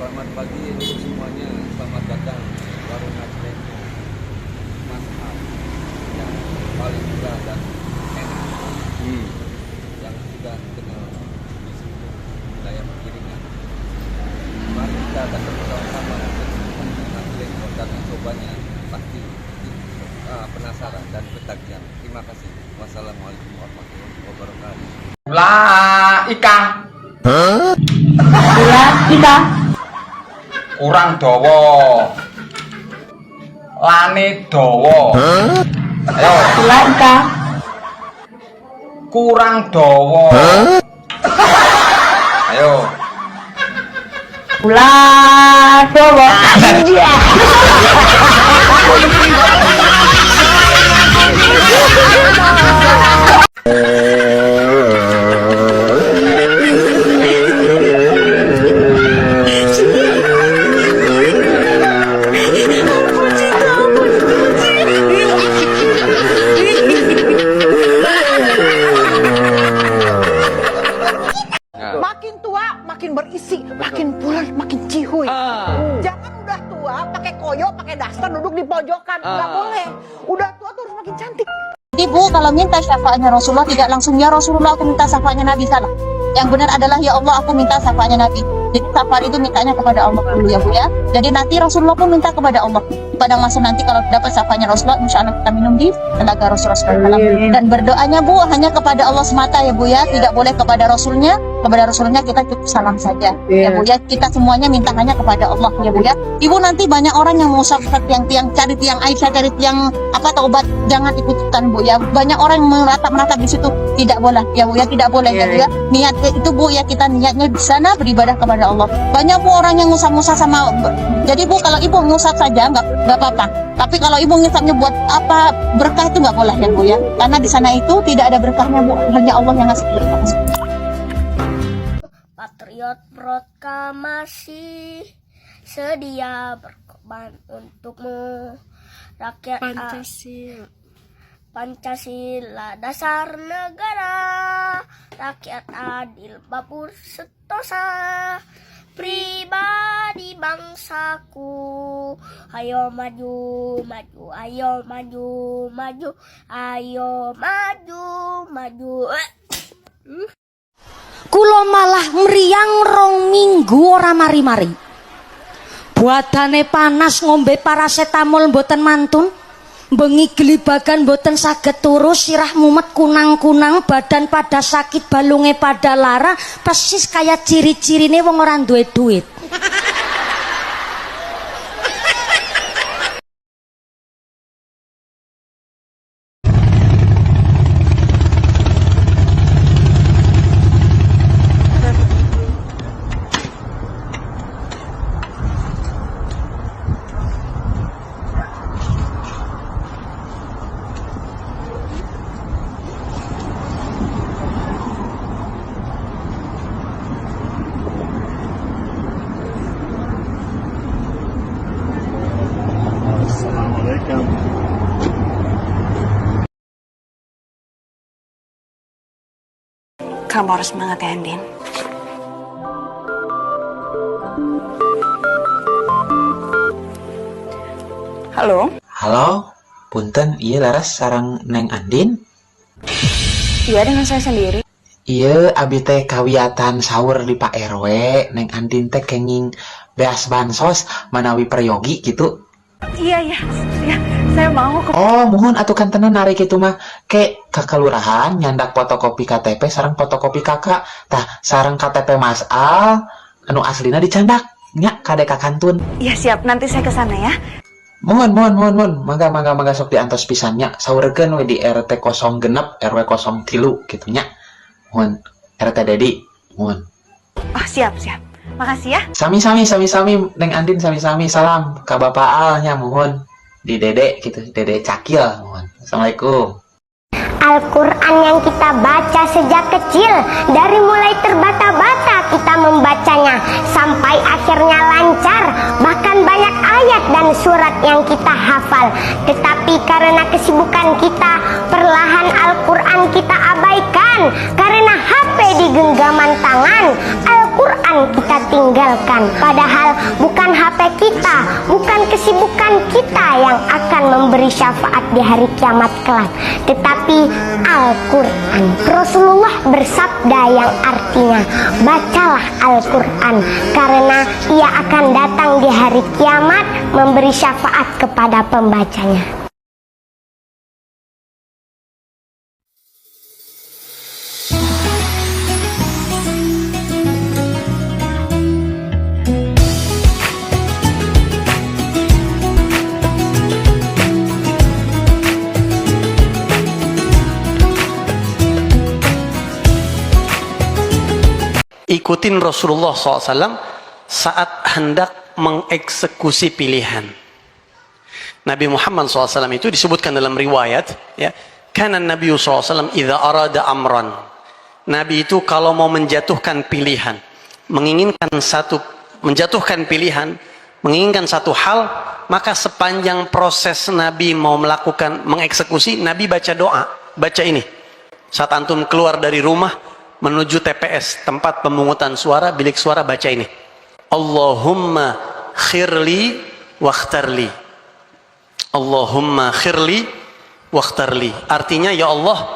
Selamat pagi untuk semuanya. Selamat datang di warung Najreng Mas Al yang paling murah dan enak, yang sudah dikenal di seluruh wilayah Piringan. Mari kita datang bersama-sama untuk Najreng dan mencobanya. Pasti penasaran dan ketagihan. Terima kasih. Wassalamualaikum warahmatullahi wabarakatuh. Lah, Ika. Lah, Ika. Kurang dawa. Lane dawa. Ayo. Lah, Ika. Kurang dawa. Ayo. Lah, coba. Makin tua, makin berisi, makin pulen, makin cihuy. Jangan udah tua, pakai koyo, pakai daster, duduk di pojokan. Nggak boleh. Udah tua tuh harus makin cantik. Jadi Bu, kalau minta syafaatnya Rasulullah tidak langsung ya Rasulullah aku minta syafaatnya Nabi, salah. Yang benar adalah ya Allah aku minta syafaatnya Nabi. Jadi syafaat itu mintanya kepada Allah dulu ya Bu ya. Jadi nanti Rasulullah pun minta kepada Allah. Pada masa nanti kalau dapat syafaatnya Rasulullah, insya Allah kita minum di telaga Rasulullah SAW. Dan berdoanya Bu hanya kepada Allah semata ya Bu ya. Tidak boleh kepada Rasulnya. Kepada Rasulnya kita cukup salam saja ya Bu ya. Kita semuanya minta hanya kepada Allah ya Bu ya. Ibu nanti banyak orang yang mau syafaat tiang-tiang, cari tiang Aisyah, cari tiang apa taubat, jangan ikutan Bu ya. Banyak orang yang meratap-meratap di situ, tidak boleh ya Bu ya, tidak boleh ya Bu ya. Niat itu Bu ya, kita niatnya di sana beribadah kepada Allah. Banyak Bu orang yang ngusap-ngusap sama. Jadi Bu kalau Ibu ngusap saja nggak apa-apa. Tapi kalau Ibu ngusapnya buat apa berkah itu nggak boleh ya Bu ya. Karena di sana itu tidak ada berkahnya Bu, hanya Allah yang ngasih berkah. Patriot proklamasi sedia berkorban untukmu, rakyat Pancasila dasar negara, rakyat adil babur sentosa, pribadi bangsaku, ayo maju maju, ayo maju maju, ayo maju maju. Kulo malah meriang rong minggu ora mari-mari. Badane panas ngombe parasetamol mboten mantun. Bengi gelibagan mboten saged turu, sirah mumet kunang-kunang, badan pada sakit, balunge pada lara, persis kaya ciri-cirine wong ora duwe duit. Kamu harus semangat ya, Andin. Halo? Halo, punten, iya laras sarang Neng Andin? Iya, dengan saya sendiri. Iya, abi teh kawiatan sahur di Pak RW, Neng Andin teh kenging beas bansos manawi peryogi gitu. Iya, saya mau ke... Oh, mohon atuh kantenan narik itu mah ke kelurahan nyandak fotokopi KTP sareng fotokopi kakak, tah sareng KTP Mas Al anu aslina dicandak nya kade ka kantun. Iya, siap, nanti saya ke sana ya. Mohon, mangga sok diantos pisannya saureukeun we di RT 0 genep RW 03 kitu nya. Mohon RT Dedi, mohon. Oh, siap. Makasih ya. Sami Neng Andin sami salam ka Bapak Alnya mohon. Di Dede gitu, Dede Cakil mohon. Assalamualaikum. Al-Quran yang kita baca sejak kecil, dari mulai terbata-bata kita membacanya sampai akhirnya lancar, bahkan banyak ayat dan surat yang kita hafal. Tetapi karena kesibukan kita, perlahan Al-Quran kita abaikan. Karena HP di genggaman tangan, Al-Quran kita tinggal tanggalkan. Padahal bukan HP kita, bukan kesibukan kita yang akan memberi syafaat di hari kiamat kelak, tetapi Al-Quran. Rasulullah bersabda yang artinya, bacalah Al-Quran, karena ia akan datang di hari kiamat memberi syafaat kepada pembacanya. Ikutin Rasulullah SAW saat hendak mengeksekusi pilihan. Nabi Muhammad SAW itu disebutkan dalam riwayat, ya, karena Nabi SAW idza arada amran. Nabi itu kalau mau menjatuhkan pilihan, menjatuhkan pilihan, menginginkan satu hal, maka sepanjang proses Nabi mau mengeksekusi, Nabi baca doa, baca ini. Saat antum keluar dari rumah menuju TPS, tempat pemungutan suara, bilik suara, baca ini. Allahumma khirli wakhtarli. Allahumma khirli wakhtarli. Artinya, ya Allah,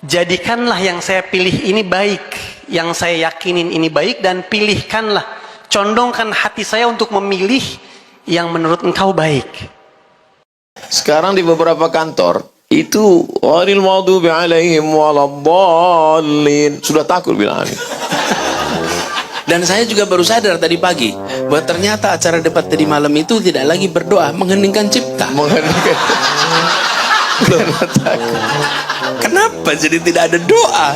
jadikanlah yang saya pilih ini baik, yang saya yakinin ini baik, dan pilihkanlah, condongkan hati saya untuk memilih yang menurut Engkau baik. Sekarang di beberapa kantor itu ghairil maghdubi alaihim waladdallin, sudah takut bilang. Dan saya juga baru sadar tadi pagi bahwa ternyata acara debat tadi malam itu tidak lagi berdoa, mengheningkan cipta. Kenapa jadi tidak ada doa?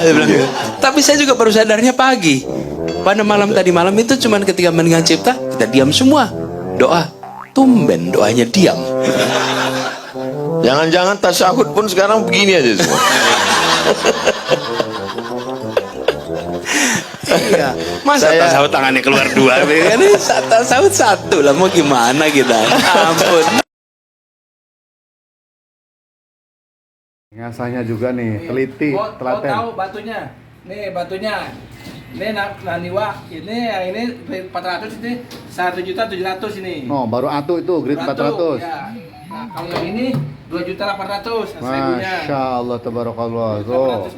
Tapi saya juga baru sadarnya pagi. Pada malam tadi malam itu cuman ketika mengheningkan cipta, kita diam semua. Doa, tumben doanya diam. Jangan-jangan tasyahud pun sekarang begini aja semua. Iya. Masa tasawuf tangannya keluar dua, kan? Tasawuf satu lah, mau gimana kita? Ampun. Ngasahnya juga nih, teliti, telaten. Tahu batunya? Nih batunya. Ini Naniwa, ini 400, ini 1.700.000 ini. Oh, baru atu itu, grade 400. Ya. Nah, kalau yang ini 2.800.000 Masya Allah, tabarakallah. Tuh.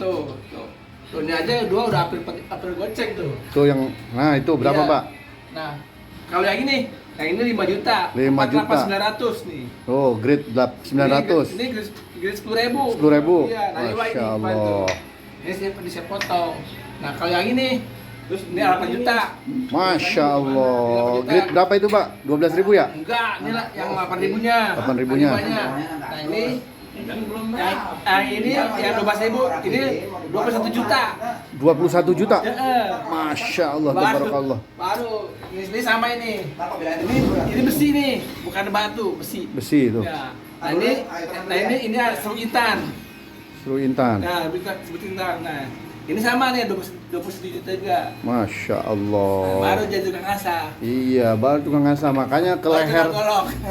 Tuh, ini aja dua udah hampir goceng tuh. Tuh yang, nah itu berapa iya. Pak? Nah, kalau yang ini 5 juta. 5 juta. 900 nih. Oh, grade 900. Ini grade 10.000. 10.000. Iya, Masya Allah. Ini saya potong. Nah, kalau yang ini, terus ini 8 juta. Masya Allah. Grade berapa itu Pak? 12.000 ya? Enggak, ini lah yang 8.000-nya. 8.000-nya. Nah, ini yang 12.000, ini 21 juta. 21 juta? Ya, Masya Allah, tabarakallah. Baru, ini sama ini. Ini besi nih, bukan batu, besi. Besi itu. Ya. Nah ini seru intan. Seru intan. Nah, sebut intan. Nah, ini sama nih 21 juta juga. Masya Allah. Nah, baru jadi tukang asah. Iya, baru tukang asah. Makanya ke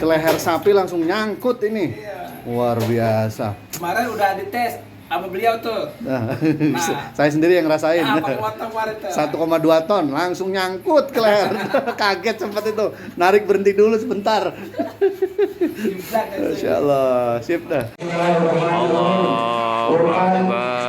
leher sapi langsung nyangkut ini. Iya. Luar biasa. Kemarin udah dites sama beliau tuh. Nah, saya sendiri yang ngerasain. 1,2 ton langsung nyangkut ke leher. Kaget sempat itu. Narik berhenti dulu sebentar. Masya Allah. Sip dah. Allahu Akbar.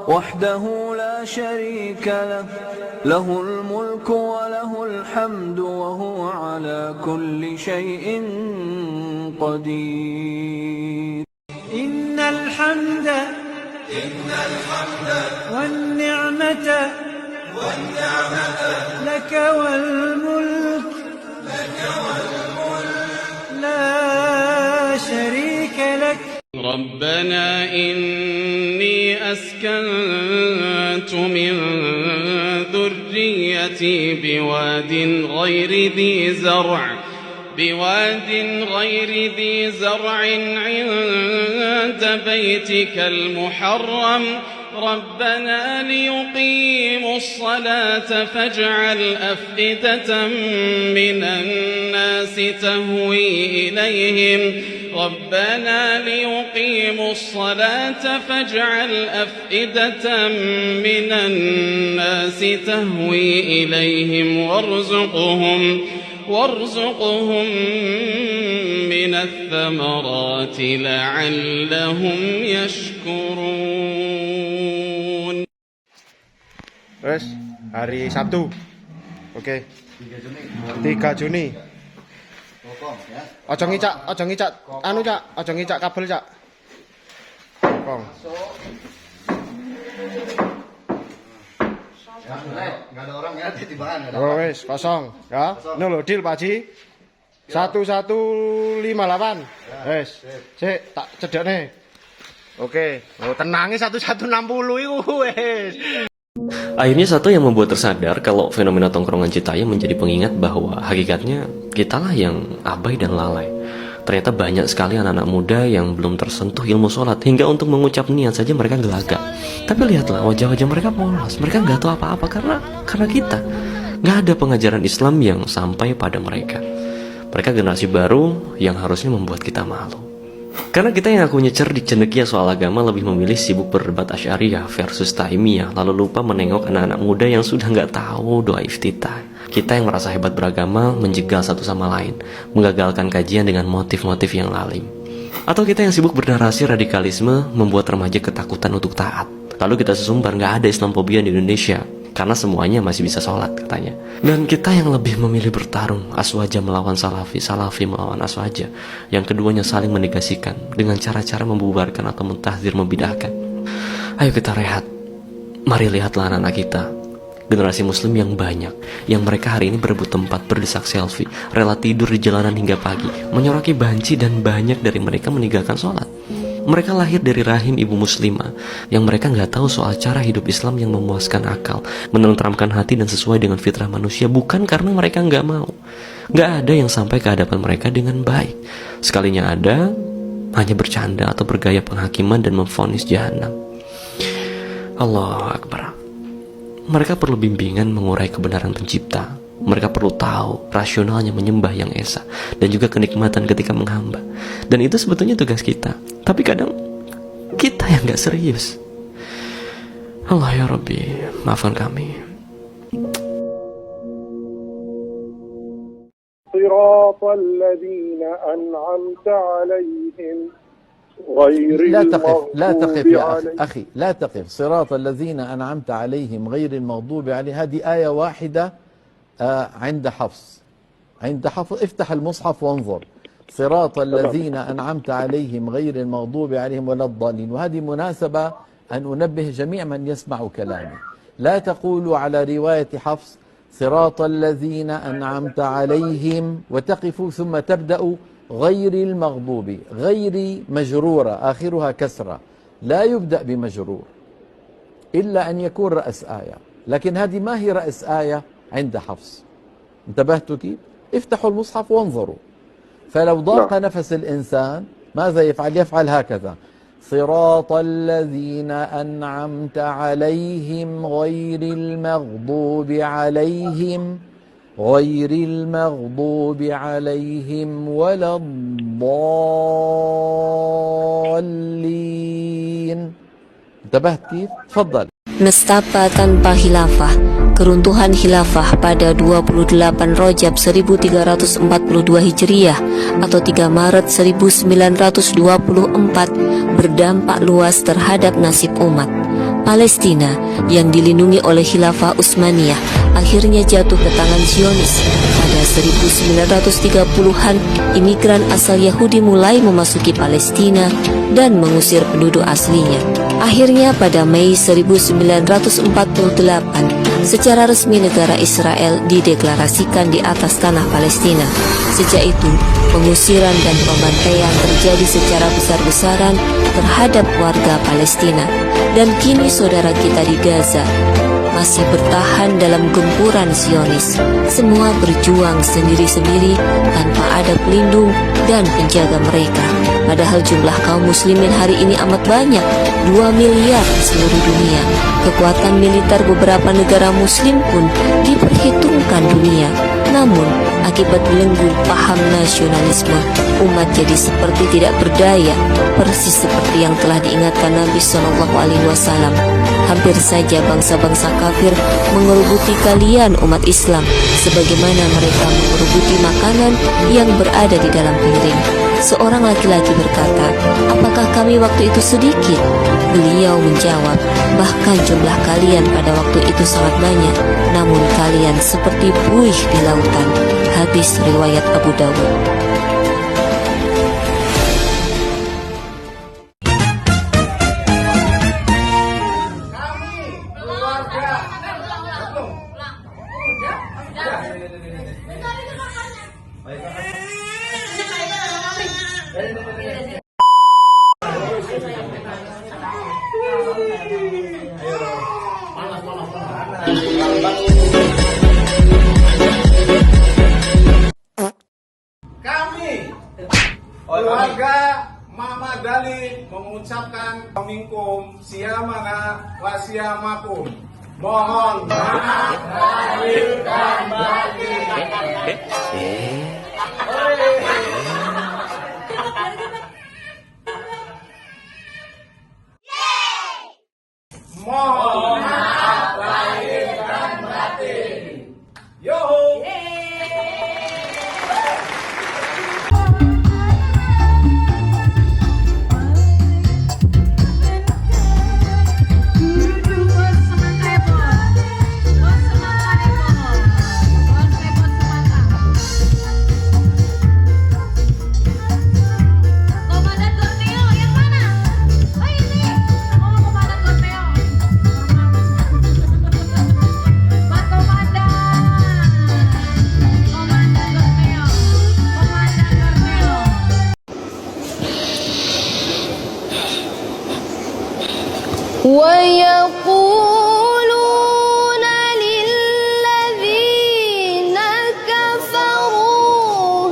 وحده لا شريك له له الملك وله الحمد وهو على كل شيء قدير إن الحمد والنعمة لك والملك لا شريك لك ربنا إني أسكنت من ذريتي بواد غير ذي زرع عند بيتك المحرم ربنا ليقيموا الصلاة فاجعل أفئدة من الناس تهوي إليهم ربنا ليقيموا الصلاة فاجعل أفئدة من الناس تهوي إليهم وارزقهم من الثمرات لعلهم يشكرون. Terus hari Sabtu. Oke. 3 Juni. Ojo ngicak anu Cak, ojo ngicak kabel Cak. Kong. Enggak ada orang ya, titipan. Oh wes, kosong ya. Ini lho deal Pak Haji. 1158. Wes. Sik tak cedekne. Oke. Oh tenange 1160 iku wes. Akhirnya satu yang membuat tersadar kalau fenomena tongkrongan Citayam menjadi pengingat bahwa hakikatnya kitalah yang abai dan lalai. Ternyata banyak sekali anak-anak muda yang belum tersentuh ilmu sholat, hingga untuk mengucap niat saja mereka gelagak. Tapi lihatlah wajah-wajah mereka polos, mereka nggak tahu apa-apa karena kita nggak ada pengajaran Islam yang sampai pada mereka. Mereka generasi baru yang harusnya membuat kita malu. Karena kita yang akunya cerdik cendekia soal agama lebih memilih sibuk berdebat Asy'ariyah versus Taimiyah, lalu lupa menengok anak-anak muda yang sudah nggak tahu doa iftitah. Kita yang merasa hebat beragama menjegal satu sama lain, menggagalkan kajian dengan motif-motif yang lalim. Atau kita yang sibuk bernarasi radikalisme membuat remaja ketakutan untuk taat. Lalu kita sesumbar nggak ada Islamophobia di Indonesia karena semuanya masih bisa sholat katanya. Dan kita yang lebih memilih bertarung, aswaja melawan salafi, salafi melawan aswaja, yang keduanya saling menegasikan dengan cara-cara membubarkan atau mentahdir, membidahkan. Ayo kita rehat. Mari lihatlah anak-anak kita, generasi muslim yang banyak, yang mereka hari ini berebut tempat, berdesak selfie, rela tidur di jalanan hingga pagi, menyoraki banci, dan banyak dari mereka meninggalkan sholat. Mereka lahir dari rahim ibu muslimah yang mereka nggak tahu soal cara hidup Islam yang memuaskan akal, menenteramkan hati dan sesuai dengan fitrah manusia, bukan karena mereka nggak mau. Nggak ada yang sampai ke hadapan mereka dengan baik. Sekalinya ada, hanya bercanda atau bergaya penghakiman dan memvonis jahanam. Allahu Akbar. Mereka perlu bimbingan mengurai kebenaran pencipta. Mereka perlu tahu rasionalnya menyembah yang esa, dan juga kenikmatan ketika menghamba. Dan itu sebetulnya tugas kita. Tapi kadang kita yang gak serius. Allah ya Rabbi, maafkan kami. Siratal ladzina an'amta 'alaihim لا تقف يا أخي لا تقف. صراط الذين أنعمت عليهم غير المغضوب عليهم، هذه آية واحدة عند حفص افتح المصحف وانظر. صراط الذين أنعمت عليهم غير المغضوب عليهم ولا الضالين. وهذه مناسبة أن أنبه جميع من يسمع كلامي، لا تقولوا على رواية حفص صراط الذين أنعمت عليهم وتقفوا ثم تبدأوا غير المغضوب، غير مجرورة آخرها كسرة، لا يبدأ بمجرور إلا أن يكون رأس آية، لكن هذه ما هي رأس آية عند حفص. انتبهتوا كيف؟ افتحوا المصحف وانظروا. فلو ضاق نفس الإنسان ماذا يفعل؟ يفعل هكذا: صراط الذين أنعمت عليهم غير المغضوب عليهم ولا الضالين. انتبهت كيف؟ تفضل. Nestapa tanpa khilafah, keruntuhan khilafah pada 28 Rajab 1342 Hijriah atau 3 Maret 1924 berdampak luas terhadap nasib umat. Palestina yang dilindungi oleh Khilafah Utsmaniyah akhirnya jatuh ke tangan Zionis. Pada 1930-an, imigran asal Yahudi mulai memasuki Palestina dan mengusir penduduk aslinya. Akhirnya pada Mei 1948, secara resmi negara Israel dideklarasikan di atas tanah Palestina. Sejak itu, pengusiran dan pembantaian terjadi secara besar-besaran terhadap warga Palestina. Dan kini saudara kita di Gaza masih bertahan dalam gempuran Zionis. Semua berjuang sendiri-sendiri tanpa ada pelindung dan penjaga mereka. Padahal jumlah kaum muslimin hari ini amat banyak, 2 miliar di seluruh dunia. Kekuatan militer beberapa negara muslim pun diperhitungkan dunia. Namun, akibat belenggu paham nasionalisme, umat jadi seperti tidak berdaya, persis seperti yang telah diingatkan Nabi SAW. Hampir saja bangsa-bangsa kafir mengerubuti kalian umat Islam, sebagaimana mereka mengerubuti makanan yang berada di dalam piring. Seorang laki-laki berkata, apakah kami waktu itu sedikit? Beliau menjawab, bahkan jumlah kalian pada waktu itu sangat banyak, namun kalian seperti buih di lautan. Hadis riwayat Abu Dawud. Kami keluarga Mama Dali mengucapkan Minkum siamana wa siamakum. Mohon maaf lahir dan batin. Mohon maaf lahir dan batin. Yoho. ويقولون للذين كفروا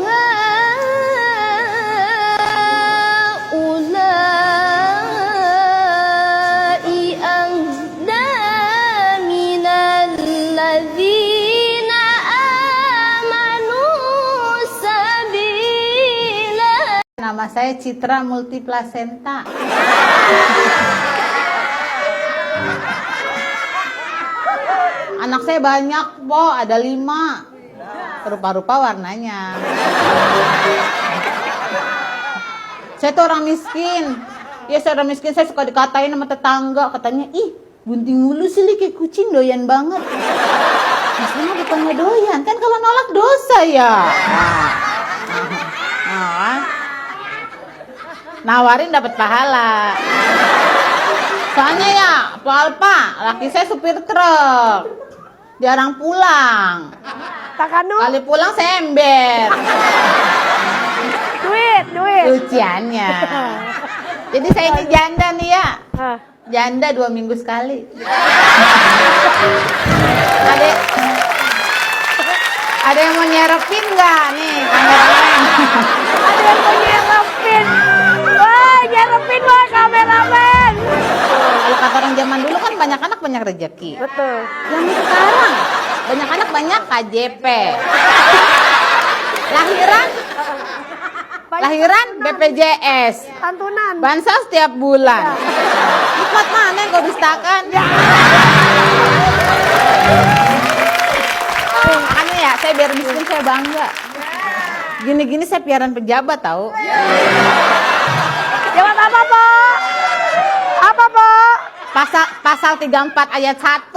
هؤلاء أهدى من الذين آمنوا سبيلا. Nama saya Citra Multiplasenta. Anak saya banyak, Po. Ada 5. Rupa-rupa warnanya. Saya tuh orang miskin. Ya, saya orang miskin. Saya suka dikatain sama tetangga. Katanya, ih, gunting mulu sih, kayak kucing, doyan banget. Maksudnya bukannya doyan. Kan kalau nolak dosa ya. Nawarin dapat pahala. Soalnya ya, Pak Alpa, laki saya supir truk. Jarang pulang. Kali pulang saya ember. Duit. Cuciannya. Jadi saya ini janda nih ya. Janda 2 minggu sekali. Ada yang mau nyerepin nggak nih kameramen? Ada yang mau nyerepin. Wah, nyerepin wah kameramen. Kalau kata orang zaman dulu kan banyak anak banyak rezeki. Betul. Yang sekarang banyak anak banyak KJP. Lahiran BPJS. Santunan. Bansos setiap bulan. Nikmat mana yang kau dustakan? Makanya ya, saya biar miskin saya bangga. Gini-gini saya piaran pejabat tahu. Jawab apa, Po? Apa, Po? Pasal 34 ayat 1,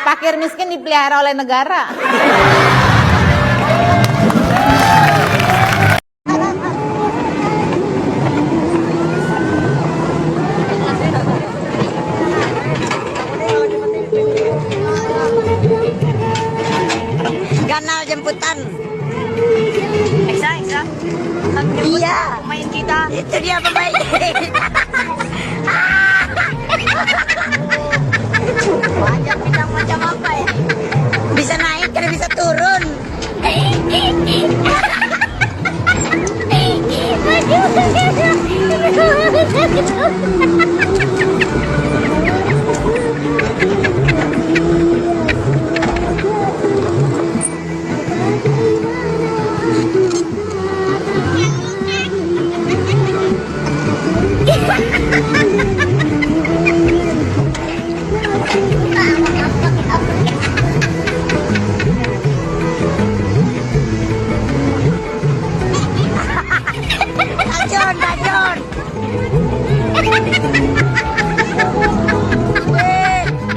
fakir miskin dipelihara oleh negara. Kanal jemputan. Eksa. Iya. Pemain kita. Itu dia pemain. Panjang bintang macam apa ya? Bisa naik, kan bisa turun. Dacon.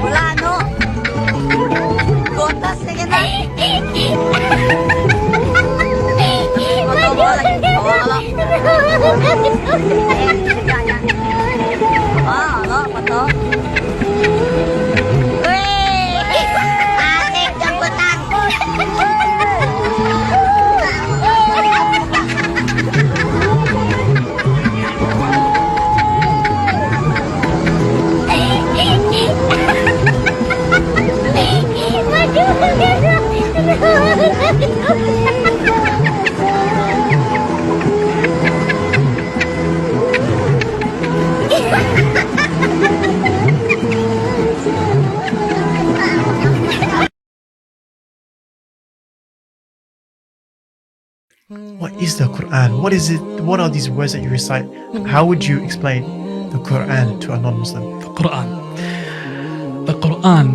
Bola no. Gotas kena. Foto bola. Halo, foto. Asik jemputan. What is the Quran? What is it? What are these words that you recite? How would you explain the Quran to a non-Muslim? The Quran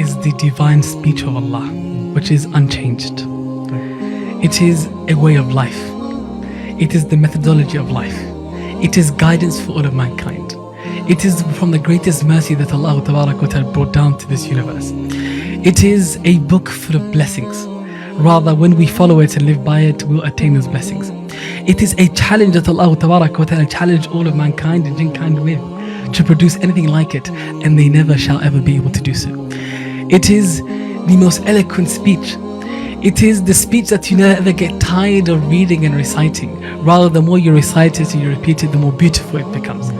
is the divine speech of Allah, which is unchanged. It is a way of life. It is the methodology of life. It is guidance for all of mankind. It is from the greatest mercy that Allah Ta'ala brought down to this universe. It is a book full of blessings. Rather, when we follow it and live by it, we'll attain those blessings. It is a challenge that Allah Ta'ala challenged all of mankind and jinkind with, to produce anything like it, and they never shall ever be able to do so. It is the most eloquent speech. It is the speech that you never get tired of reading and reciting. Rather, the more you recite it and you repeat it, the more beautiful it becomes.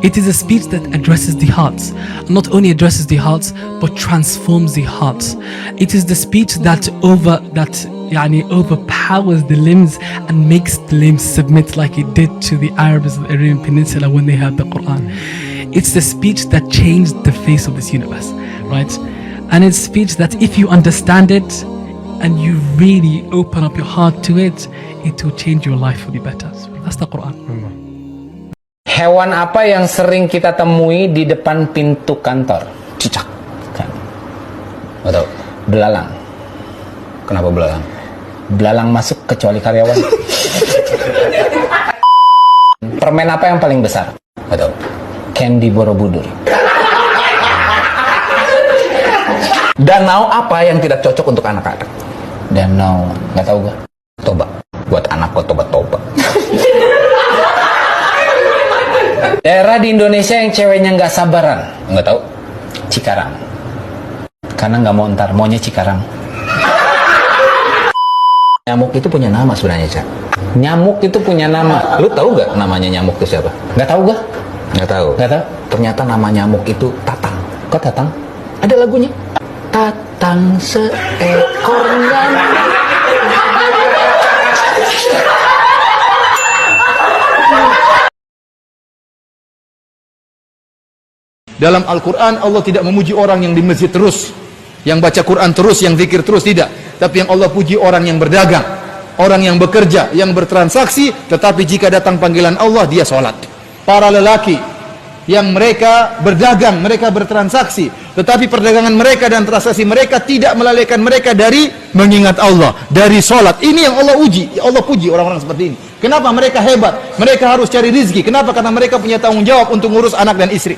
It is a speech that addresses the hearts. Not only addresses the hearts, but transforms the hearts. It is the speech that overpowers the limbs and makes the limbs submit, like it did to the Arabs of the Arabian Peninsula when they heard the Quran. It's the speech that changed the face of this universe, right? And it's speech that if you understand it and you really open up your heart to it, it will change your life for the better. So that's the Quran. Hewan apa yang sering kita temui di depan pintu kantor? Cicak. Kan? Atau belalang. Kenapa belalang? Belalang masuk kecuali karyawan. Permen apa yang paling besar? Atau Candy Borobudur. Danau apa yang tidak cocok untuk anak-anak? Danau, nggak tahu gua. Toba. Buat anak gua toba-toba. Daerah di Indonesia yang ceweknya nggak sabaran, nggak tahu? Cikarang. Karena nggak mau ntar, maunya Cikarang. Nyamuk itu punya nama sebenarnya, Cak. Nyamuk itu punya nama. Lu tahu nggak namanya nyamuk itu siapa? Nggak tahu gua. Nggak tahu. Nggak tahu. Ternyata nama nyamuk itu Tatang. Kok Tatang? Ada lagunya. Tatang seekor nyamuk. Dalam Al-Quran Allah tidak memuji orang yang di masjid terus, yang baca Quran terus, yang zikir terus, tidak. Tapi yang Allah puji orang yang berdagang, orang yang bekerja, yang bertransaksi, tetapi jika datang panggilan Allah dia sholat. Para lelaki yang mereka berdagang, mereka bertransaksi, tetapi perdagangan mereka dan transaksi mereka tidak melalaikan mereka dari mengingat Allah, dari sholat. Ini yang Allah uji, Allah puji orang-orang seperti ini. Kenapa mereka hebat? Mereka harus cari rizki. Kenapa? Karena mereka punya tanggung jawab untuk ngurus anak dan istri.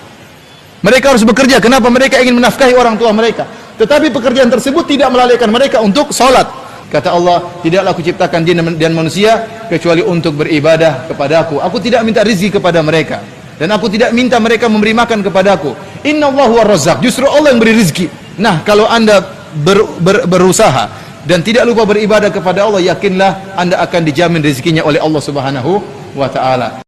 Mereka harus bekerja. Kenapa? Mereka ingin menafkahi orang tua mereka. Tetapi pekerjaan tersebut tidak melalaikan mereka untuk sholat. Kata Allah, tidaklah aku ciptakan jin dan manusia kecuali untuk beribadah kepadaku. Aku tidak minta rizki kepada mereka. Dan aku tidak minta mereka memberi makan kepadaku. Innallahu war-razzaq. Justru Allah yang beri rizki. Nah, kalau anda berusaha dan tidak lupa beribadah kepada Allah, yakinlah anda akan dijamin rezekinya oleh Allah Subhanahu wa ta'ala.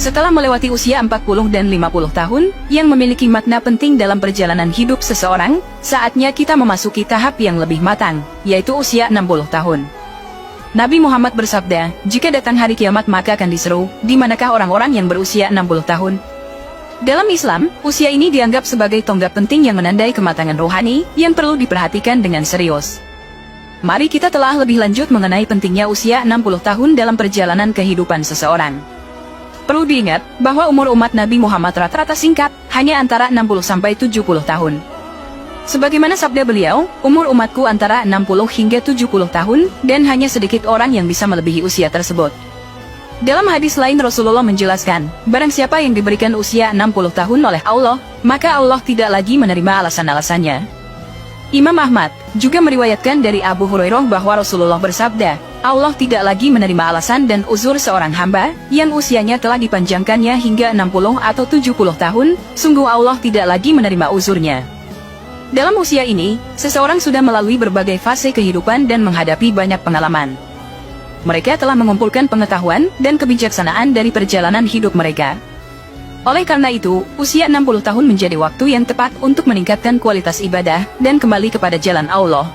Setelah melewati usia 40 dan 50 tahun, yang memiliki makna penting dalam perjalanan hidup seseorang, saatnya kita memasuki tahap yang lebih matang, yaitu usia 60 tahun. Nabi Muhammad bersabda, jika datang hari kiamat maka akan diseru, di manakah orang-orang yang berusia 60 tahun? Dalam Islam, usia ini dianggap sebagai tonggak penting yang menandai kematangan rohani, yang perlu diperhatikan dengan serius. Mari kita telah lebih lanjut mengenai pentingnya usia 60 tahun dalam perjalanan kehidupan seseorang. Perlu diingat bahwa umur umat Nabi Muhammad rata-rata singkat, hanya antara 60-70 tahun. Sebagaimana sabda beliau, umur umatku antara 60 hingga 70 tahun, dan hanya sedikit orang yang bisa melebihi usia tersebut. Dalam hadis lain Rasulullah menjelaskan, barang siapa yang diberikan usia 60 tahun oleh Allah, maka Allah tidak lagi menerima alasan-alasannya. Imam Ahmad juga meriwayatkan dari Abu Hurairah bahwa Rasulullah bersabda, Allah tidak lagi menerima alasan dan uzur seorang hamba yang usianya telah dipanjangkannya hingga 60 atau 70 tahun, sungguh Allah tidak lagi menerima uzurnya. Dalam usia ini, seseorang sudah melalui berbagai fase kehidupan dan menghadapi banyak pengalaman. Mereka telah mengumpulkan pengetahuan dan kebijaksanaan dari perjalanan hidup mereka. Oleh karena itu, usia 60 tahun menjadi waktu yang tepat untuk meningkatkan kualitas ibadah dan kembali kepada jalan Allah.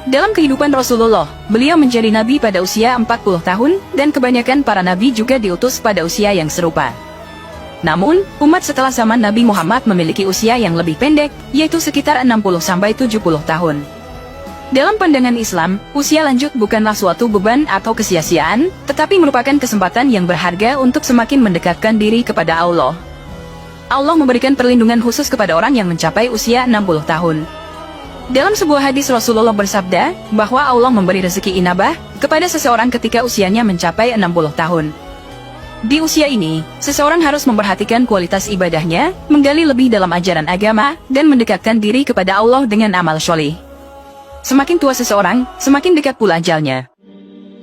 Dalam kehidupan Rasulullah, beliau menjadi nabi pada usia 40 tahun, dan kebanyakan para nabi juga diutus pada usia yang serupa. Namun, umat setelah zaman Nabi Muhammad memiliki usia yang lebih pendek, yaitu sekitar 60-70 tahun. Dalam pandangan Islam, usia lanjut bukanlah suatu beban atau kesia-siaan, tetapi merupakan kesempatan yang berharga untuk semakin mendekatkan diri kepada Allah. Allah memberikan perlindungan khusus kepada orang yang mencapai usia 60 tahun. Dalam sebuah hadis Rasulullah bersabda, bahwa Allah memberi rezeki inabah kepada seseorang ketika usianya mencapai 60 tahun. Di usia ini, seseorang harus memperhatikan kualitas ibadahnya, menggali lebih dalam ajaran agama, dan mendekatkan diri kepada Allah dengan amal syolih. Semakin tua seseorang, semakin dekat pula ajalnya.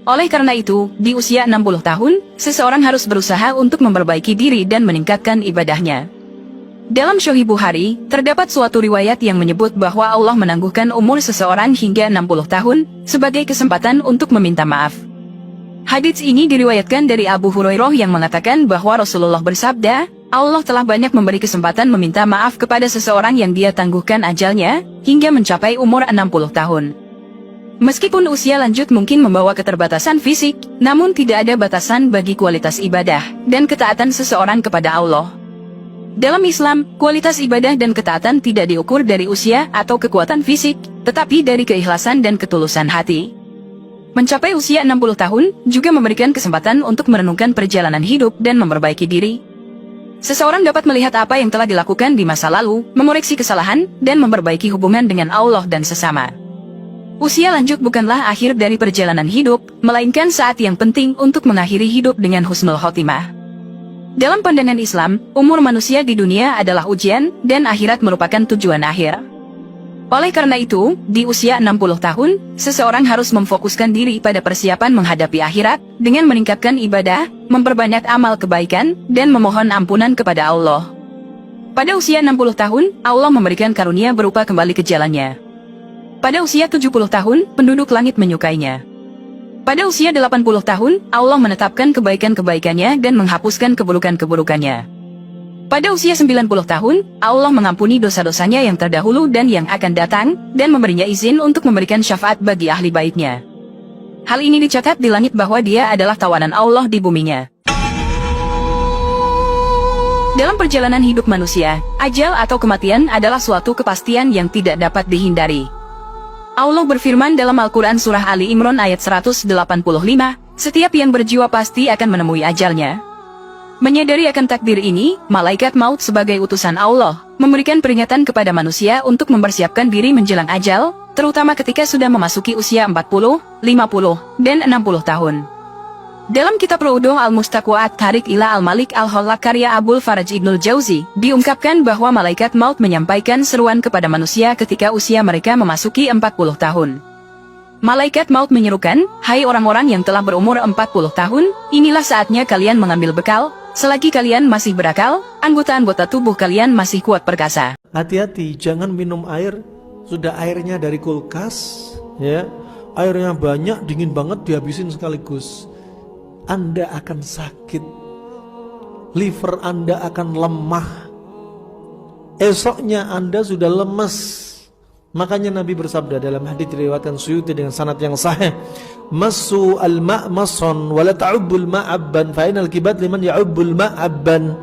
Oleh karena itu, di usia 60 tahun, seseorang harus berusaha untuk memperbaiki diri dan meningkatkan ibadahnya. Dalam Sahih Bukhari, terdapat suatu riwayat yang menyebut bahwa Allah menangguhkan umur seseorang hingga 60 tahun, sebagai kesempatan untuk meminta maaf. Hadits ini diriwayatkan dari Abu Hurairah yang mengatakan bahwa Rasulullah bersabda, Allah telah banyak memberi kesempatan meminta maaf kepada seseorang yang dia tangguhkan ajalnya, hingga mencapai umur 60 tahun. Meskipun usia lanjut mungkin membawa keterbatasan fisik, namun tidak ada batasan bagi kualitas ibadah dan ketaatan seseorang kepada Allah. Dalam Islam, kualitas ibadah dan ketaatan tidak diukur dari usia atau kekuatan fisik, tetapi dari keikhlasan dan ketulusan hati. Mencapai usia 60 tahun juga memberikan kesempatan untuk merenungkan perjalanan hidup dan memperbaiki diri. Seseorang dapat melihat apa yang telah dilakukan di masa lalu, mengoreksi kesalahan, dan memperbaiki hubungan dengan Allah dan sesama. Usia lanjut bukanlah akhir dari perjalanan hidup, melainkan saat yang penting untuk mengakhiri hidup dengan husnul khotimah. Dalam pandangan Islam, umur manusia di dunia adalah ujian, dan akhirat merupakan tujuan akhir. Oleh karena itu, di usia 60 tahun, seseorang harus memfokuskan diri pada persiapan menghadapi akhirat, dengan meningkatkan ibadah, memperbanyak amal kebaikan, dan memohon ampunan kepada Allah. Pada usia 60 tahun, Allah memberikan karunia berupa kembali ke jalannya. Pada usia 70 tahun, penduduk langit menyukainya. Pada usia 80 tahun, Allah menetapkan kebaikan-kebaikannya dan menghapuskan keburukan-keburukannya. Pada usia 90 tahun, Allah mengampuni dosa-dosanya yang terdahulu dan yang akan datang, dan memberinya izin untuk memberikan syafaat bagi ahli baitnya. Hal ini dicatat di langit bahwa dia adalah tawanan Allah di buminya. Dalam perjalanan hidup manusia, ajal atau kematian adalah suatu kepastian yang tidak dapat dihindari. Allah berfirman dalam Al-Quran Surah Ali Imran ayat 185, setiap yang berjiwa pasti akan menemui ajalnya. Menyadari akan takdir ini, malaikat maut sebagai utusan Allah, memberikan peringatan kepada manusia untuk mempersiapkan diri menjelang ajal, terutama ketika sudah memasuki usia 40, 50, dan 60 tahun. Dalam kitab Ru'uduh Al-Mustaqwa'at Tarik ila Al-Malik Al-Hollak karya Abul Faraj Ibnul Jauzi, diungkapkan bahwa malaikat maut menyampaikan seruan kepada manusia ketika usia mereka memasuki 40 tahun. Malaikat maut menyerukan, hai orang-orang yang telah berumur 40 tahun, inilah saatnya kalian mengambil bekal, selagi kalian masih berakal, anggota-anggota tubuh kalian masih kuat perkasa. Hati-hati, jangan minum air, sudah airnya dari kulkas, ya, airnya banyak, dingin banget, dihabisin sekaligus. Anda akan sakit, liver Anda akan lemah, esoknya Anda sudah lemes. Makanya Nabi bersabda dalam hadits diriwayatkan Suyuti dengan sanad yang sahih, "Massu al-ma' masran wa la ta'ubbul ma'abban fa inal kibat liman ya'ubbul ma'abban."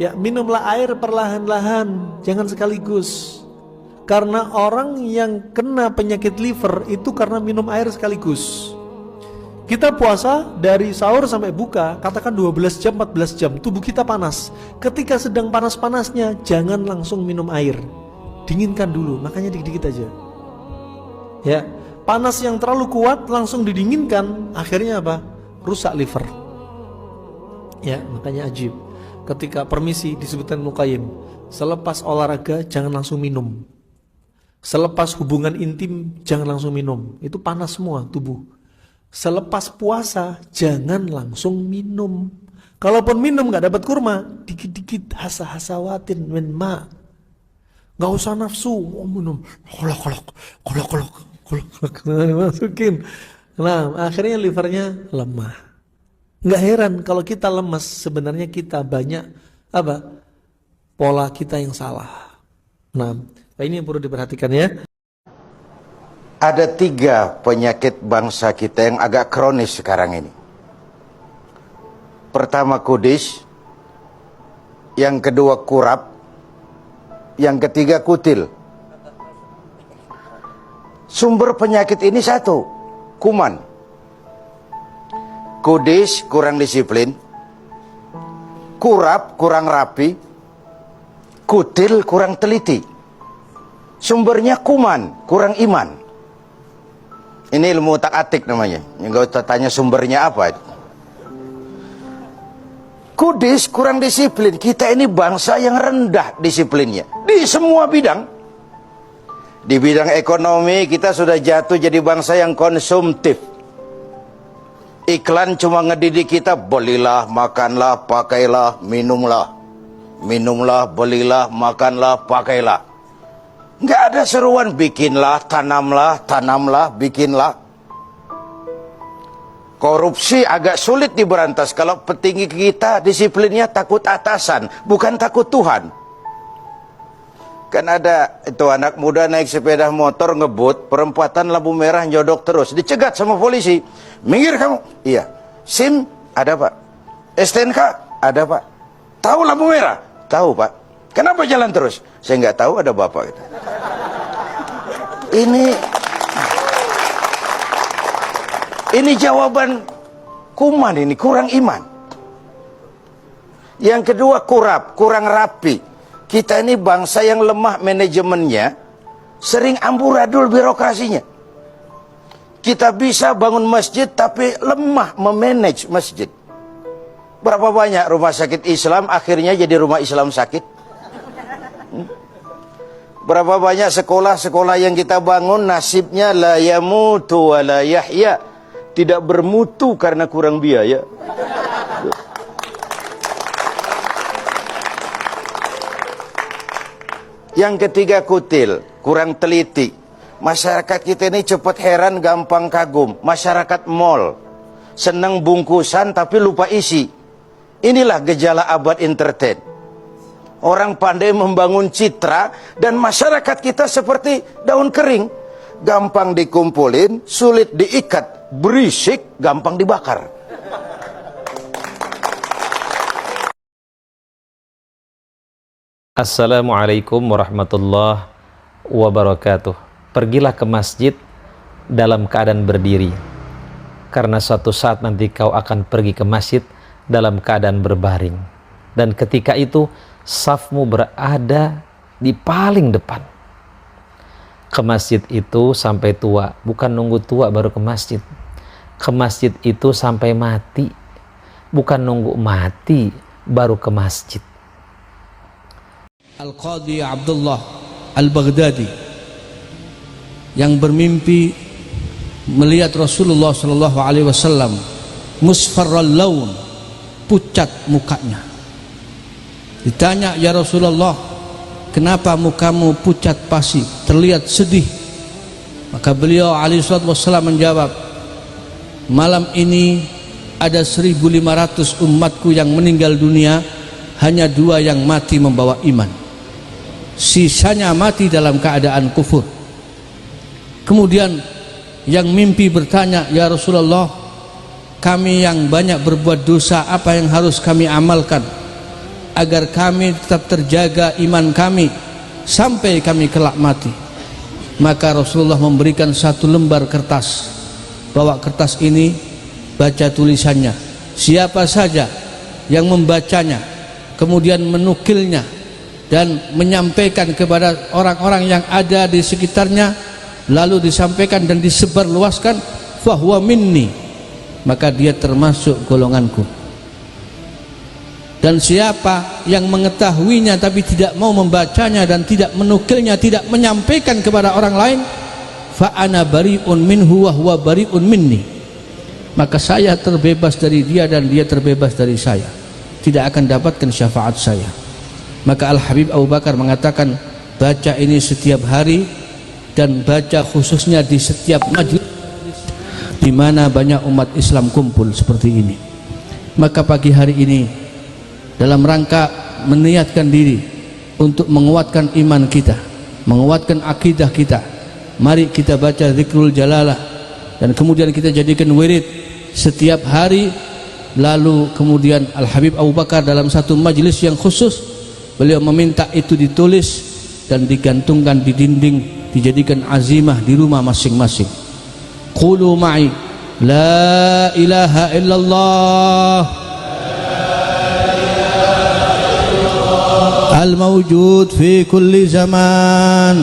Ya, minumlah air perlahan-lahan, jangan sekaligus. Karena orang yang kena penyakit liver itu karena minum air sekaligus. Kita puasa dari sahur sampai buka, katakan 12 jam, 14 jam, tubuh kita panas. Ketika sedang panas-panasnya, jangan langsung minum air. Dinginkan dulu, makanya dikit-dikit aja. Ya, panas yang terlalu kuat langsung didinginkan, akhirnya apa? Rusak liver. Ya, makanya ajib. Ketika permisi disebutkan Muqayyim, selepas olahraga jangan langsung minum. Selepas hubungan intim jangan langsung minum. Itu panas semua tubuh. Selepas puasa jangan langsung minum. Kalaupun minum nggak dapat kurma, dikit-dikit hasa-hasawatin min ma. Nggak usah nafsu, minum kolok, masukin. Nah, akhirnya livernya lemah. Nggak heran kalau kita lemas, sebenarnya kita banyak apa? Pola kita yang salah. Nah, ini yang perlu diperhatikan ya. Ada 3 penyakit bangsa kita yang agak kronis sekarang ini. Pertama kudis, yang kedua kurap, yang ketiga kutil. Sumber penyakit ini satu, kuman. Kudis kurang disiplin, kurap kurang rapi, kutil kurang teliti. Sumbernya kuman, kurang iman. Ini ilmu tak-atik namanya. Enggak usah tanya sumbernya apa. Kudis kurang disiplin. Kita ini bangsa yang rendah disiplinnya di semua bidang. Di bidang ekonomi kita sudah jatuh jadi bangsa yang konsumtif. Iklan cuma ngedidik kita, belilah, makanlah, pakailah, minumlah. Minumlah, belilah, makanlah, pakailah. Nggak ada seruan bikinlah, tanamlah, bikinlah. Korupsi agak sulit diberantas kalau petinggi kita disiplinnya takut atasan, bukan takut Tuhan. Kan ada itu anak muda naik sepeda motor ngebut, perempatan lampu merah nyodok terus, dicegat sama polisi. Minggir kamu. Iya. SIM ada Pak. STNK ada Pak. Tahu lampu merah? Tahu Pak. Kenapa jalan terus? Saya nggak tahu, ada bapak. Ini jawaban kuman, ini kurang iman. Yang kedua kurap, kurang rapi. Kita ini bangsa yang lemah manajemennya, sering amburadul birokrasinya. Kita bisa bangun masjid tapi lemah memanage masjid. Berapa banyak rumah sakit Islam akhirnya jadi rumah Islam sakit? Berapa banyak sekolah-sekolah yang kita bangun nasibnya la yamutu wa la yahya, tidak bermutu karena kurang biaya. Yang ketiga kutil, kurang teliti. Masyarakat kita ini cepat heran, gampang kagum. Masyarakat mall, senang bungkusan tapi lupa isi. Inilah gejala abad entertain. Orang pandai membangun citra dan masyarakat kita seperti daun kering. Gampang dikumpulin, sulit diikat, berisik, gampang dibakar. Assalamualaikum warahmatullahi wabarakatuh. Pergilah ke masjid dalam keadaan berdiri, karena suatu saat nanti kau akan pergi ke masjid dalam keadaan berbaring, dan ketika itu safmu berada di paling depan. Ke masjid itu sampai tua, bukan nunggu tua baru ke masjid. Ke masjid itu sampai mati, bukan nunggu mati baru ke masjid. Al-Qadhi Abdullah Al-Baghdadi yang bermimpi melihat Rasulullah sallallahu alaihi wasallam musfarral laun, pucat mukanya. Ditanya, "Ya Rasulullah, kenapa mukamu pucat pasi, terlihat sedih?" Maka beliau alaihi wasallam menjawab, "Malam ini ada 1.500 umatku yang meninggal dunia, hanya 2 yang mati membawa iman. Sisanya mati dalam keadaan kufur." Kemudian yang mimpi bertanya, "Ya Rasulullah, kami yang banyak berbuat dosa, apa yang harus kami amalkan agar kami tetap terjaga iman kami sampai kami kelak mati?" Maka Rasulullah memberikan 1 lembar kertas. Bawa kertas ini, baca tulisannya. Siapa saja yang membacanya kemudian menukilnya dan menyampaikan kepada orang-orang yang ada di sekitarnya, lalu disampaikan dan disebarluaskan, fahuwa minni, maka dia termasuk golonganku. Dan siapa yang mengetahuinya tapi tidak mau membacanya dan tidak menukilnya, tidak menyampaikan kepada orang lain, fa ana bari'un minhu wa huwa bari'un minni, maka saya terbebas dari dia dan dia terbebas dari saya, tidak akan dapatkan syafaat saya. Maka Al-Habib Abu Bakar mengatakan, baca ini setiap hari dan baca khususnya di setiap majlis di mana banyak umat Islam kumpul seperti ini. Maka pagi hari ini dalam rangka meniatkan diri untuk menguatkan iman kita, menguatkan akidah kita, mari kita baca zikrul jalalah dan kemudian kita jadikan wirid setiap hari. Lalu kemudian Al-Habib Abu Bakar dalam satu majlis yang khusus, beliau meminta itu ditulis dan digantungkan di dinding, dijadikan azimah di rumah masing-masing. Qulu ma'i la ilaha illallah al-mawjud fi kulli zaman,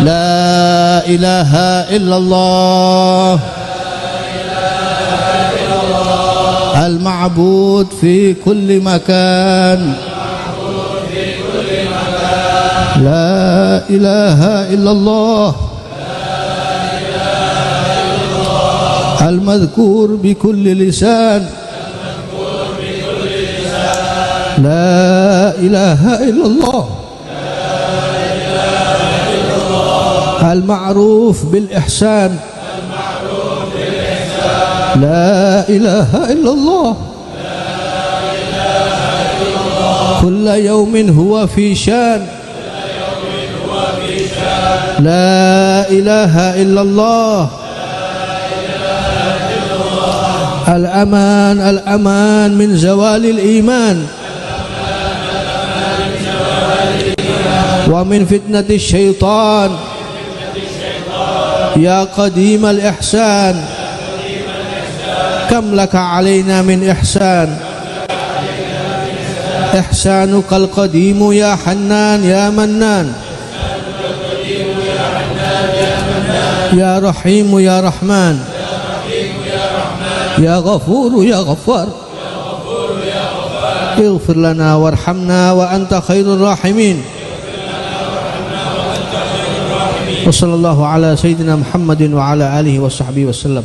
la ilaha illallah al-ma'bud fi kulli makan, la ilaha illallah al-madhkur bi kulli lisan, la ilaha illallah al-ma'ruf bil ihsan, la ilaha illallah kulla yawmin huwa fi syan, la ilaha illallah al-aman al-aman min zawalil iman wa min fitnati syaitan, ya qadim al-ihsan kam laka alaina min ihsan, ihsanuka al-qadimu ya hannan ya mannan, ya rahimu ya rahman, ya ghafuru ya ghaffar, ighfir lana warhamna wa anta khairur rahimin. Wa sallallahu ala sayyidina Muhammadin wa ala alihi wa sahbihi wasallam.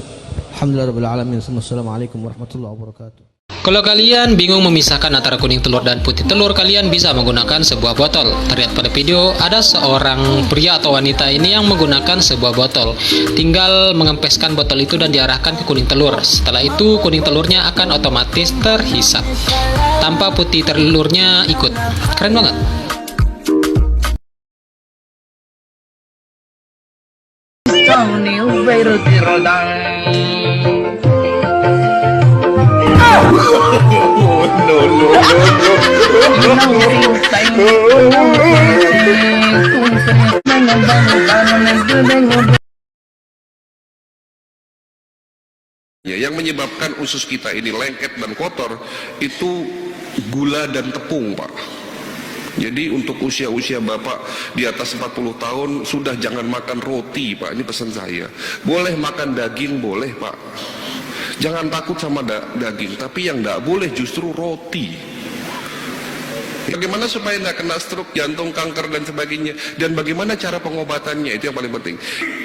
Alhamdulillahirabbil alamin. Assalamualaikum warahmatullahi wabarakatuh. Kalau kalian bingung memisahkan antara kuning telur dan putih telur, kalian bisa menggunakan sebuah botol. Terlihat pada video ada seorang pria atau wanita ini yang menggunakan sebuah botol. Tinggal mengempeskan botol itu dan diarahkan ke kuning telur. Setelah itu kuning telurnya akan otomatis terhisap tanpa putih telurnya ikut. Keren banget. Oh! Ya, yang menyebabkan usus kita ini lengket dan kotor itu gula dan tepung, Pak. Jadi untuk usia-usia Bapak di atas 40 tahun sudah jangan makan roti, Pak. Ini pesan saya. Boleh makan daging, boleh, Pak. Jangan takut sama daging, tapi yang tidak boleh justru roti. Bagaimana supaya tidak kena stroke, jantung, kanker dan sebagainya, dan bagaimana cara pengobatannya, itu yang paling penting.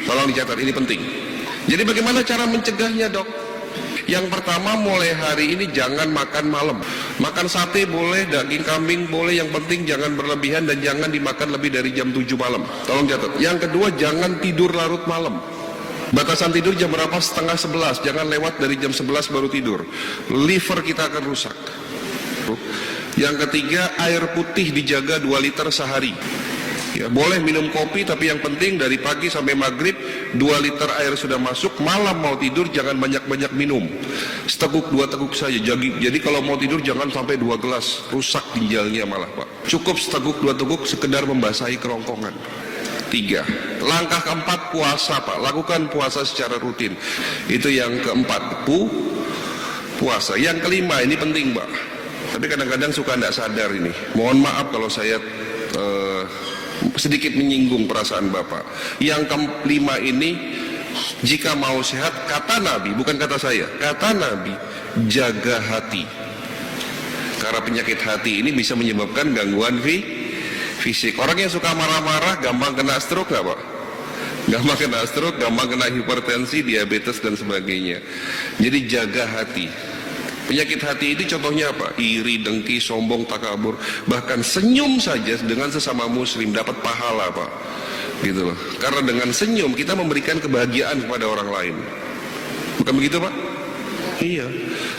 Tolong dicatat, ini penting. Jadi bagaimana cara mencegahnya, Dok? Yang pertama, mulai hari ini jangan makan malam. Makan sate boleh, daging kambing boleh, yang penting jangan berlebihan dan jangan dimakan lebih dari jam 7 malam. Tolong catat. Yang kedua, jangan tidur larut malam. Batasan tidur jam berapa? Setengah 11. Jangan lewat dari jam 11 baru tidur. Liver kita akan rusak. Yang ketiga, air putih dijaga 2 liter sehari. Ya, boleh minum kopi, tapi yang penting dari pagi sampai maghrib 2 liter air sudah masuk. Malam mau tidur jangan banyak-banyak minum, seteguk 2 teguk saja. Jadi kalau mau tidur jangan sampai 2 gelas, rusak ginjalnya malah, Pak. Cukup seteguk 2 teguk, sekedar membasahi kerongkongan. 3. Langkah keempat, puasa, Pak. Lakukan puasa secara rutin. Itu yang keempat, puasa. Yang kelima, ini penting, Pak, tapi kadang-kadang suka tidak sadar ini. Mohon maaf kalau saya sedikit menyinggung perasaan Bapak. Yang kelima ini, jika mau sehat, kata Nabi, bukan kata saya, kata Nabi, jaga hati. Karena penyakit hati ini bisa menyebabkan gangguan fisik. Orang yang suka marah-marah gampang kena stroke nggak, Pak? Gampang kena stroke, gampang kena hipertensi, diabetes dan sebagainya. Jadi jaga hati. Penyakit hati ini contohnya apa? Iri, dengki, sombong, takabur. Bahkan senyum saja dengan sesama muslim dapat pahala, Pak. Gitu loh. Karena dengan senyum kita memberikan kebahagiaan kepada orang lain. Bukan begitu, Pak? Iya.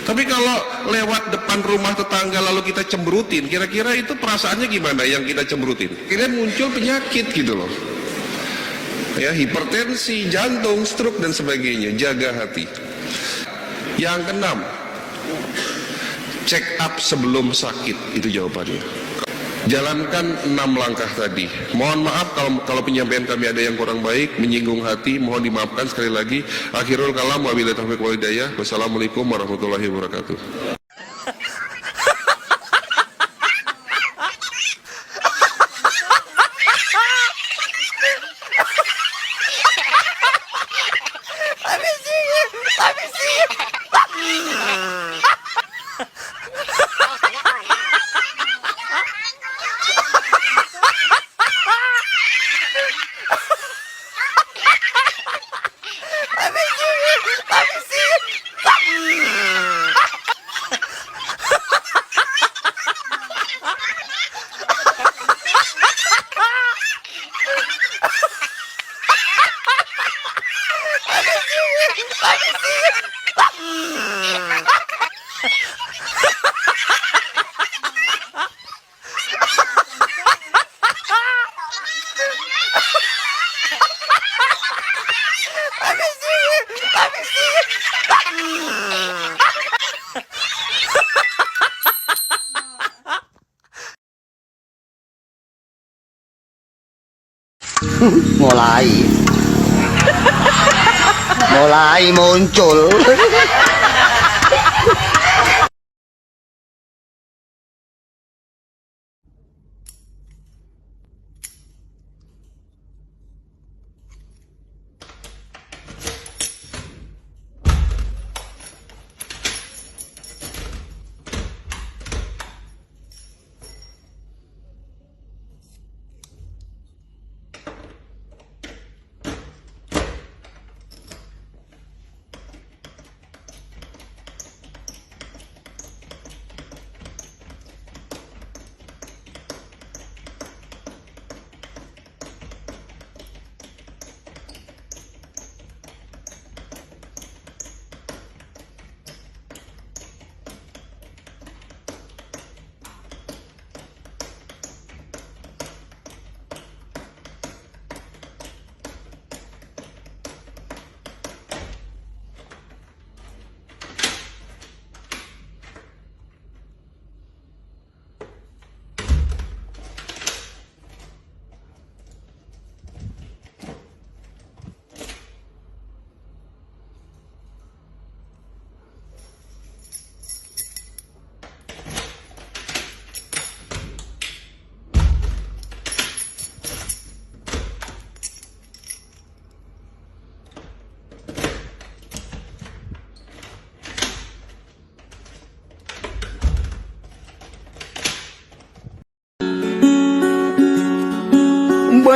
Tapi kalau lewat depan rumah tetangga lalu kita cemberutin, kira-kira itu perasaannya gimana yang kita cemberutin? Kira muncul penyakit gitu loh. Ya, hipertensi, jantung, stroke dan sebagainya. Jaga hati. Yang keenam, check up sebelum sakit, itu jawabannya. Jalankan 6 langkah tadi. Mohon maaf kalau penyampaian kami ada yang kurang baik, menyinggung hati, mohon dimaafkan sekali lagi. Akhirul kalam, wabillahi taufiq wal hidayah. Wassalamualaikum warahmatullahi wabarakatuh. mulai muncul.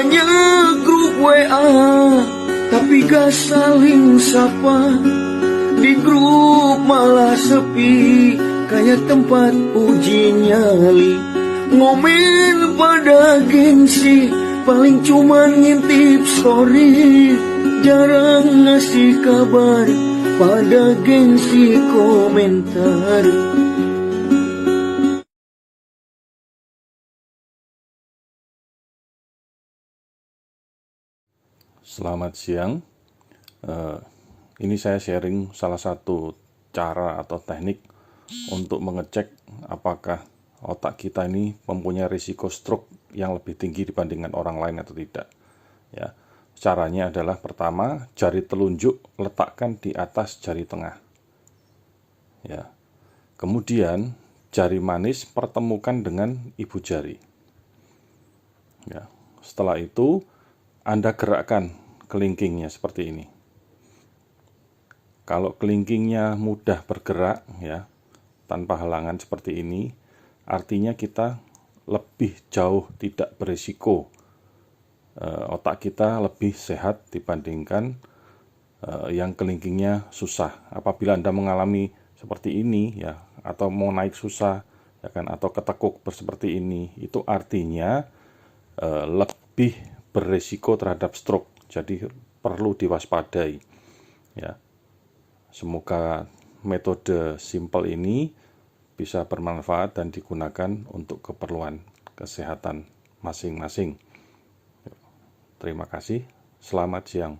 Banyak grup WA tapi gak saling sapa. Di grup malah sepi kayak tempat uji nyali. Ngomen pada gengsi paling cuman ngintip story. Jarang ngasih kabar pada gengsi komentar. Selamat siang. Ini saya sharing salah satu cara atau teknik untuk mengecek apakah otak kita ini mempunyai risiko stroke yang lebih tinggi dibandingkan orang lain atau tidak. Ya, caranya adalah pertama, jari telunjuk letakkan di atas jari tengah. Ya, kemudian jari manis pertemukan dengan ibu jari. Ya, setelah itu Anda gerakkan kelingkingnya seperti ini. Kalau kelingkingnya mudah bergerak ya, tanpa halangan seperti ini, artinya kita lebih jauh tidak berisiko. Otak kita lebih sehat dibandingkan yang kelingkingnya susah. Apabila Anda mengalami seperti ini ya, atau mau naik susah ya kan, atau ketekuk seperti ini, itu artinya lebih berisiko terhadap stroke. Jadi perlu diwaspadai ya. Semoga metode simple ini bisa bermanfaat dan digunakan untuk keperluan kesehatan masing-masing. Terima kasih. Selamat siang.